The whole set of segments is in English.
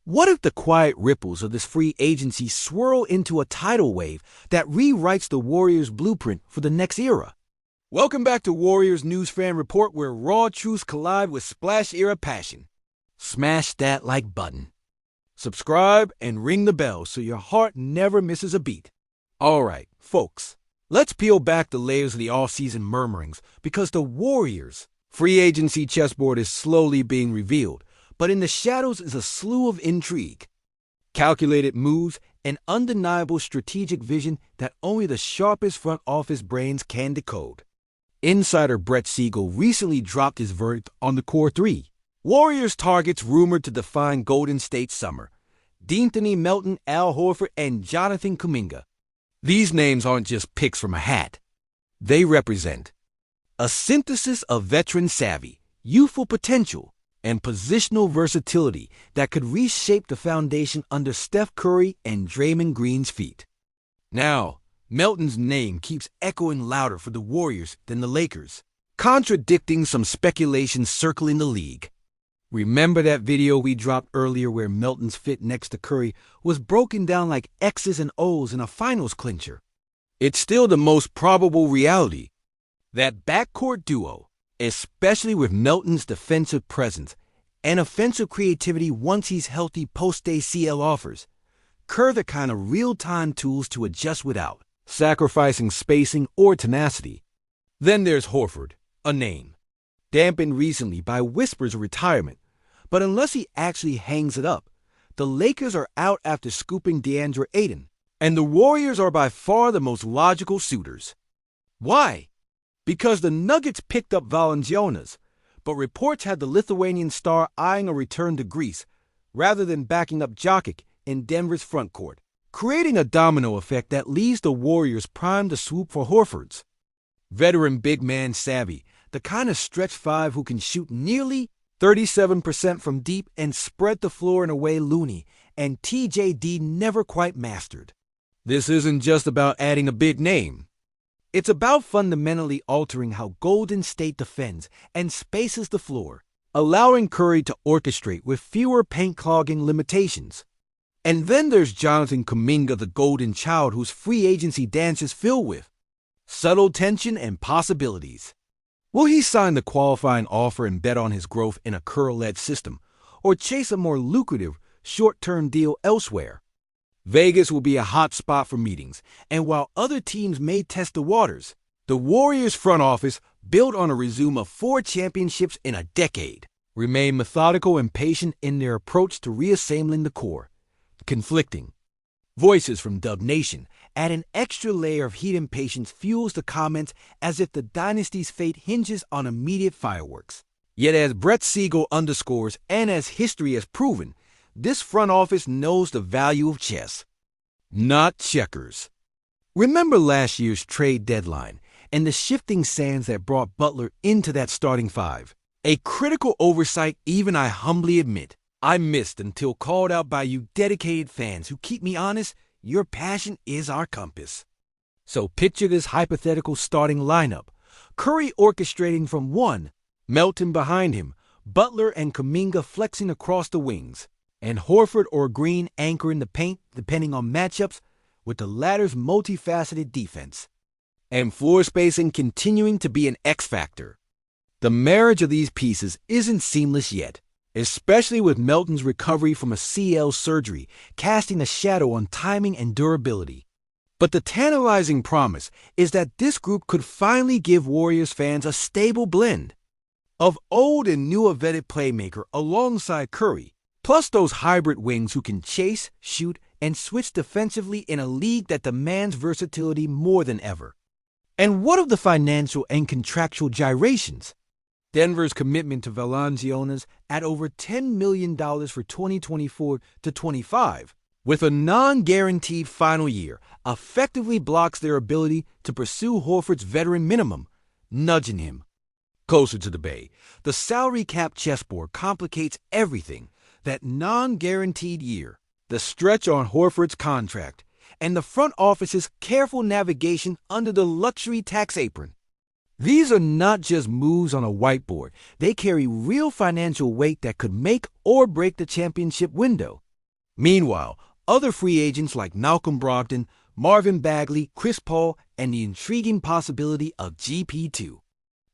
What if the quiet ripples of this free agency swirl into a tidal wave that rewrites the Warriors' blueprint for the next era? Welcome back to Warriors News Fan Report, where raw truths collide with splash-era passion. Smash that like button. Subscribe and ring the bell so your heart never misses a beat. All right, folks, let's peel back the layers of the offseason murmurings, because the Warriors' free agency chessboard is slowly being revealed. But in the shadows is a slew of intrigue, calculated moves, and undeniable strategic vision that only the sharpest front office brains can decode. Insider Brett Siegel recently dropped his verdict on the core three Warriors targets rumored to define Golden State's summer: De'Anthony Melton, Al Horford, and Jonathan Kuminga. These names aren't just picks from a hat. They represent a synthesis of veteran savvy, youthful potential, and positional versatility that could reshape the foundation under Steph Curry and Draymond Green's feet. Now, Melton's name keeps echoing louder for the Warriors than the Lakers, contradicting some speculation circling the league. Remember that video we dropped earlier where Melton's fit next to Curry was broken down like X's and O's in a finals clincher? It's still the most probable reality. That backcourt duo, especially with Melton's defensive presence and offensive creativity once he's healthy post-ACL, offers Kerr the kind of real-time tools to adjust without sacrificing spacing or tenacity. Then there's Horford, a name dampened recently by whispers of retirement. But unless he actually hangs it up, the Lakers are out after scooping DeAndre Ayton, and the Warriors are by far the most logical suitors. Why? Because the Nuggets picked up Valanciunas, but reports had the Lithuanian star eyeing a return to Greece rather than backing up Jokic in Denver's frontcourt, creating a domino effect that leaves the Warriors primed to swoop for Horford's veteran big man savvy, the kind of stretch five who can shoot nearly 37% from deep and spread the floor in a way Looney and TJD never quite mastered. This isn't just about adding a big name. It's about fundamentally altering how Golden State defends and spaces the floor, allowing Curry to orchestrate with fewer paint-clogging limitations. And then there's Jonathan Kuminga, the golden child whose free agency dance is filled with subtle tension and possibilities. Will he sign the qualifying offer and bet on his growth in a Curl-led system, or chase a more lucrative, short-term deal elsewhere? Vegas will be a hot spot for meetings, and while other teams may test the waters, the Warriors front office, built on a resume of 4 championships in a decade, remain methodical and patient in their approach to reassembling the core. Conflicting voices from Dub Nation add an extra layer of heat, and patience fuels the comments as if the dynasty's fate hinges on immediate fireworks. Yet as Brett Siegel underscores, and as history has proven, this front office knows the value of chess, not checkers. Remember last year's trade deadline and the shifting sands that brought Butler into that starting five? A critical oversight even I humbly admit I missed until called out by you dedicated fans who keep me honest. Your passion is our compass. So picture this hypothetical starting lineup: Curry orchestrating from one, Melton behind him, Butler and Kuminga flexing across the wings, and Horford or Green anchoring the paint depending on matchups, with the latter's multifaceted defense and floor spacing continuing to be an X factor. The marriage of these pieces isn't seamless yet, especially with Melton's recovery from a CL surgery casting a shadow on timing and durability. But the tantalizing promise is that this group could finally give Warriors fans a stable blend of old and new, a vetted playmaker alongside Curry, plus those hybrid wings who can chase, shoot, and switch defensively in a league that demands versatility more than ever. And what of the financial and contractual gyrations? Denver's commitment to Valanciunas at over $10 million for 2024 to 25, with a non-guaranteed final year, effectively blocks their ability to pursue Horford's veteran minimum, nudging him closer to the Bay. The salary cap chessboard complicates everything: that non-guaranteed year, the stretch on Horford's contract, and the front office's careful navigation under the luxury tax apron. These are not just moves on a whiteboard. They carry real financial weight that could make or break the championship window. Meanwhile, other free agents like Malcolm Brogdon, Marvin Bagley, Chris Paul, and the intriguing possibility of GP2.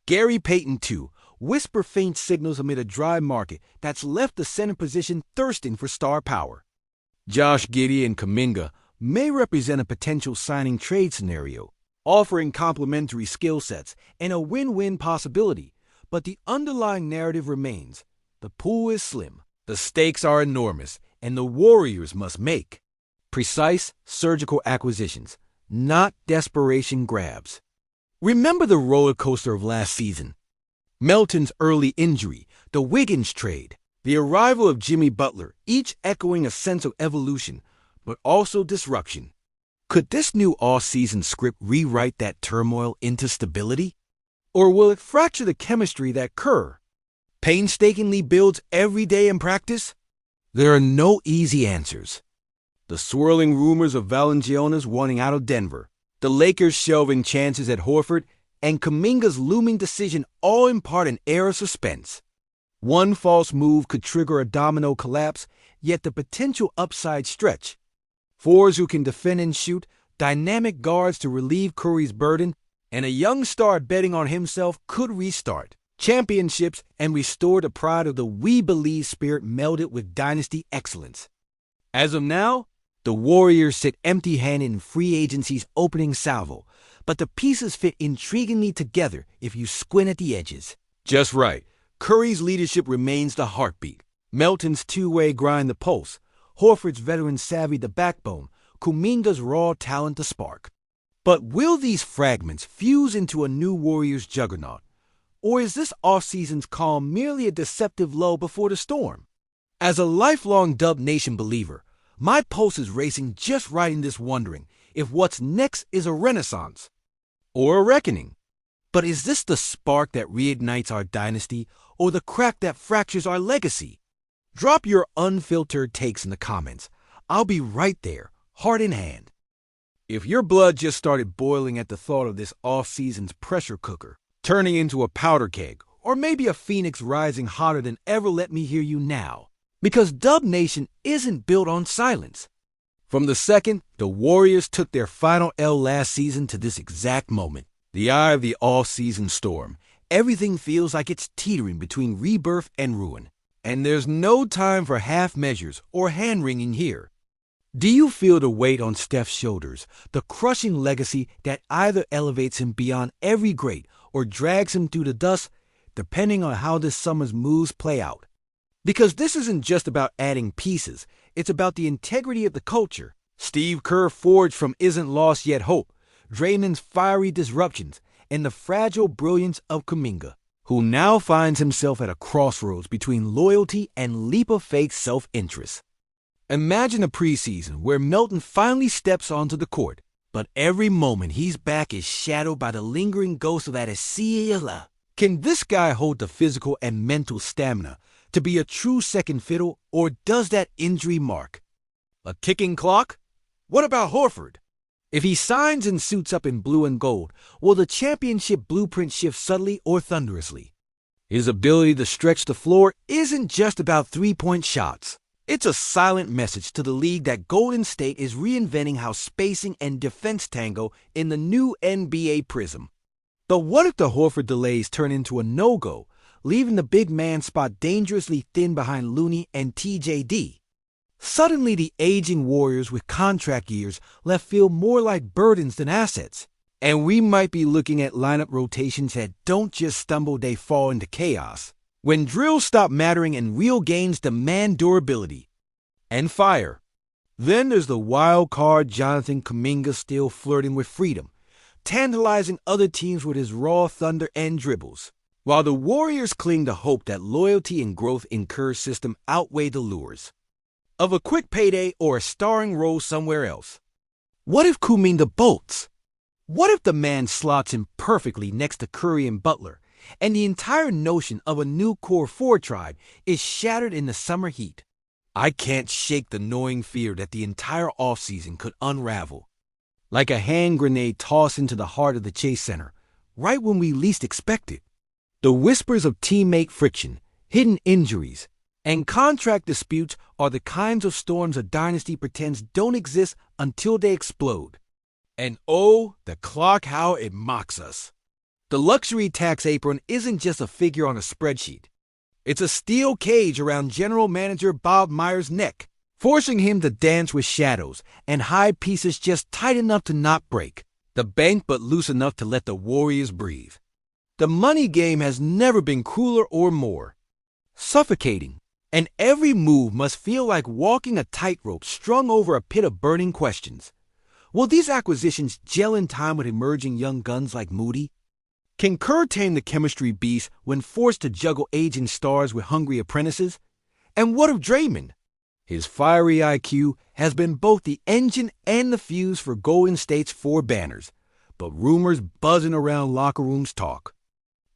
Gary Payton, too, whisper faint signals amid a dry market that's left the center position thirsting for star power. Josh Giddey and Kuminga may represent a potential signing trade scenario, offering complementary skill sets and a win-win possibility, but the underlying narrative remains. The pool is slim, the stakes are enormous, and the Warriors must make precise, surgical acquisitions, not desperation grabs. Remember the roller coaster of last season? Melton's early injury, the Wiggins trade, the arrival of Jimmy Butler, each echoing a sense of evolution, but also disruption. Could this new offseason script rewrite that turmoil into stability? Or will it fracture the chemistry that Kerr painstakingly builds every day in practice? There are no easy answers. The swirling rumors of Valanciunas wanting out of Denver, the Lakers shelving chances at Horford, and Kuminga's looming decision all impart an air of suspense. One false move could trigger a domino collapse, yet the potential upside stretch. Fours who can defend and shoot, dynamic guards to relieve Curry's burden, and a young star betting on himself could restart championships and restore the pride of the "we believe" spirit melded with dynasty excellence. As of now, the Warriors sit empty-handed in free agency's opening salvo, but the pieces fit intriguingly together if you squint at the edges. Just right. Curry's leadership remains the heartbeat, Melton's two-way grind the pulse, Horford's veteran savvy the backbone, Kuminga's raw talent the spark. But will these fragments fuse into a new Warriors juggernaut? Or is this offseason's calm merely a deceptive lull before the storm? As a lifelong Dub Nation believer, my pulse is racing just writing this, wondering if what's next is a renaissance or a reckoning. But is this the spark that reignites our dynasty or the crack that fractures our legacy? Drop your unfiltered takes in the comments. I'll be right there, heart in hand. If your blood just started boiling at the thought of this off-season's pressure cooker turning into a powder keg, or maybe a phoenix rising hotter than ever, let me hear you now. Because Dub Nation isn't built on silence. From the second the Warriors took their final L last season to this exact moment, the eye of the off-season storm, everything feels like it's teetering between rebirth and ruin. And there's no time for half measures or hand-wringing here. Do you feel the weight on Steph's shoulders, the crushing legacy that either elevates him beyond every great or drags him through the dust, depending on how this summer's moves play out? Because this isn't just about adding pieces, it's about the integrity of the culture. Steve Kerr forged from Isn't Lost Yet Hope, Draymond's fiery disruptions, and the fragile brilliance of Kuminga, who now finds himself at a crossroads between loyalty and leap-of-faith self-interest. Imagine a preseason where Melton finally steps onto the court, but every moment he's back is shadowed by the lingering ghost of Adesina. Can this guy hold the physical and mental stamina to be a true second fiddle, or does that injury mark a ticking clock? What about Horford? If he signs and suits up in blue and gold, will the championship blueprint shift subtly or thunderously? His ability to stretch the floor isn't just about three-point shots. It's a silent message to the league that Golden State is reinventing how spacing and defense tango in the new NBA prism. But what if the Horford delays turn into a no-go, leaving the big man spot dangerously thin behind Looney and TJD? Suddenly, the aging Warriors with contract years left feel more like burdens than assets. And we might be looking at lineup rotations that don't just stumble, they fall into chaos. When drills stop mattering and real games demand durability and fire. Then there's the wild card Jonathan Kuminga, still flirting with freedom, tantalizing other teams with his raw thunder and dribbles, while the Warriors cling to hope that loyalty and growth in Kerr's system outweigh the lures of a quick payday or a starring role somewhere else. What if Kuminga bolts? What if the man slots in perfectly next to Curry and Butler, and the entire notion of a new core four tribe is shattered in the summer heat? I can't shake the gnawing fear that the entire offseason could unravel like a hand grenade tossed into the heart of the Chase Center, right when we least expect it. The whispers of teammate friction, hidden injuries, And contract disputes are the kinds of storms a dynasty pretends don't exist until they explode. And oh, the clock, how it mocks us. The luxury tax apron isn't just a figure on a spreadsheet. It's a steel cage around general manager Bob Myers' neck, forcing him to dance with shadows and hide pieces just tight enough to not break, the bank but loose enough to let the Warriors breathe. The money game has never been crueler or more suffocating, and every move must feel like walking a tightrope strung over a pit of burning questions. Will these acquisitions gel in time with emerging young guns like Moody? Can Kerr tame the chemistry beast when forced to juggle aging stars with hungry apprentices? And what of Draymond? His fiery IQ has been both the engine and the fuse for Golden State's 4 banners, but rumors buzzing around locker rooms talk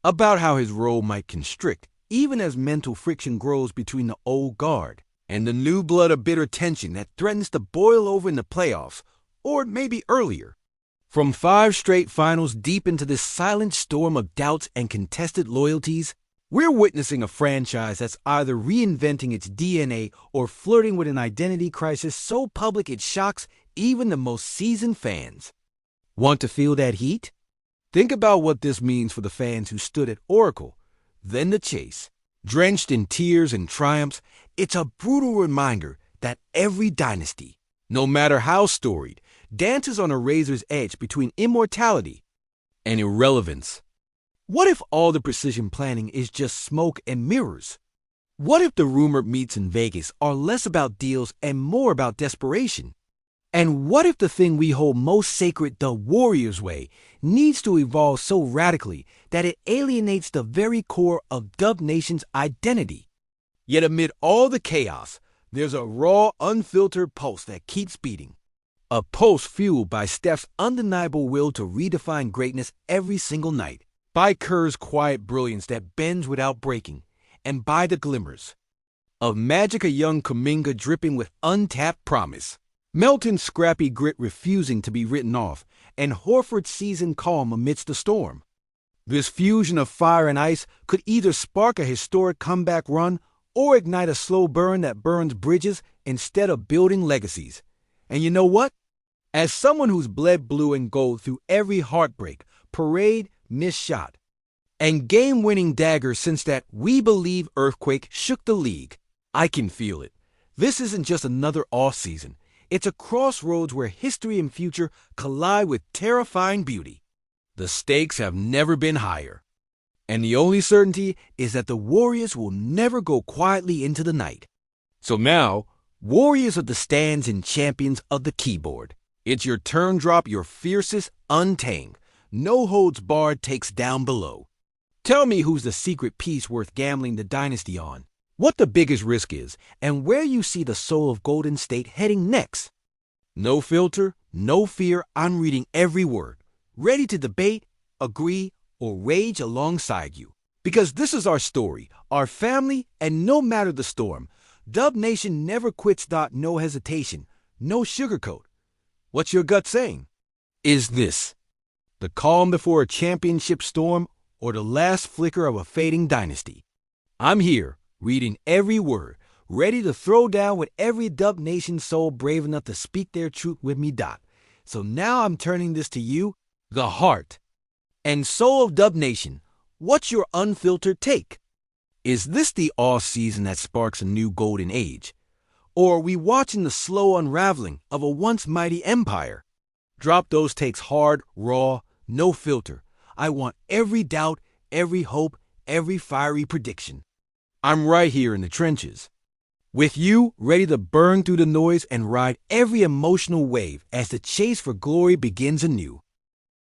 about how his role might constrict even as mental friction grows between the old guard and the new blood of bitter tension that threatens to boil over in the playoffs, or maybe earlier. From 5 straight finals deep into this silent storm of doubts and contested loyalties, we're witnessing a franchise that's either reinventing its DNA or flirting with an identity crisis so public it shocks even the most seasoned fans. Want to feel that heat? Think about what this means for the fans who stood at Oracle, then the Chase. Drenched in tears and triumphs, it's a brutal reminder that every dynasty, no matter how storied, dances on a razor's edge between immortality and irrelevance. What if all the precision planning is just smoke and mirrors? What if the rumored meets in Vegas are less about deals and more about desperation? And what if the thing we hold most sacred, the Warriors way, needs to evolve so radically that it alienates the very core of Dub Nation's identity? Yet amid all the chaos, there's a raw, unfiltered pulse that keeps beating. A pulse fueled by Steph's undeniable will to redefine greatness every single night, by Kerr's quiet brilliance that bends without breaking, and by the glimmers of magic, a young Kuminga dripping with untapped promise. Melton's scrappy grit refusing to be written off, and Horford's seasoned calm amidst the storm. This fusion of fire and ice could either spark a historic comeback run or ignite a slow burn that burns bridges instead of building legacies. And you know what? As someone who's bled blue and gold through every heartbreak, parade, missed shot, and game-winning dagger since that "we believe" earthquake shook the league, I can feel it. This isn't just another offseason. It's a crossroads where history and future collide with terrifying beauty. The stakes have never been higher. And the only certainty is that the Warriors will never go quietly into the night. So now, Warriors of the stands and champions of the keyboard, it's your turn. Drop your fiercest, untamed, no-holds-barred takes down below. Tell me who's the secret piece worth gambling the dynasty on, what the biggest risk is, and where you see the soul of Golden State heading next. No filter, no fear, I'm reading every word, ready to debate, agree, or rage alongside you. Because this is our story, our family, and no matter the storm, Dub Nation never quits. No hesitation, no sugarcoat. What's your gut saying? Is this the calm before a championship storm or the last flicker of a fading dynasty? I'm here, reading every word, ready to throw down with every Dub Nation soul brave enough to speak their truth with me. So now I'm turning this to you, the heart and soul of Dub Nation. What's your unfiltered take? Is this the off-season that sparks a new golden age? Or are we watching the slow unraveling of a once mighty empire? Drop those takes hard, raw, no filter. I want every doubt, every hope, every fiery prediction. I'm right here in the trenches, with you, ready to burn through the noise and ride every emotional wave as the chase for glory begins anew.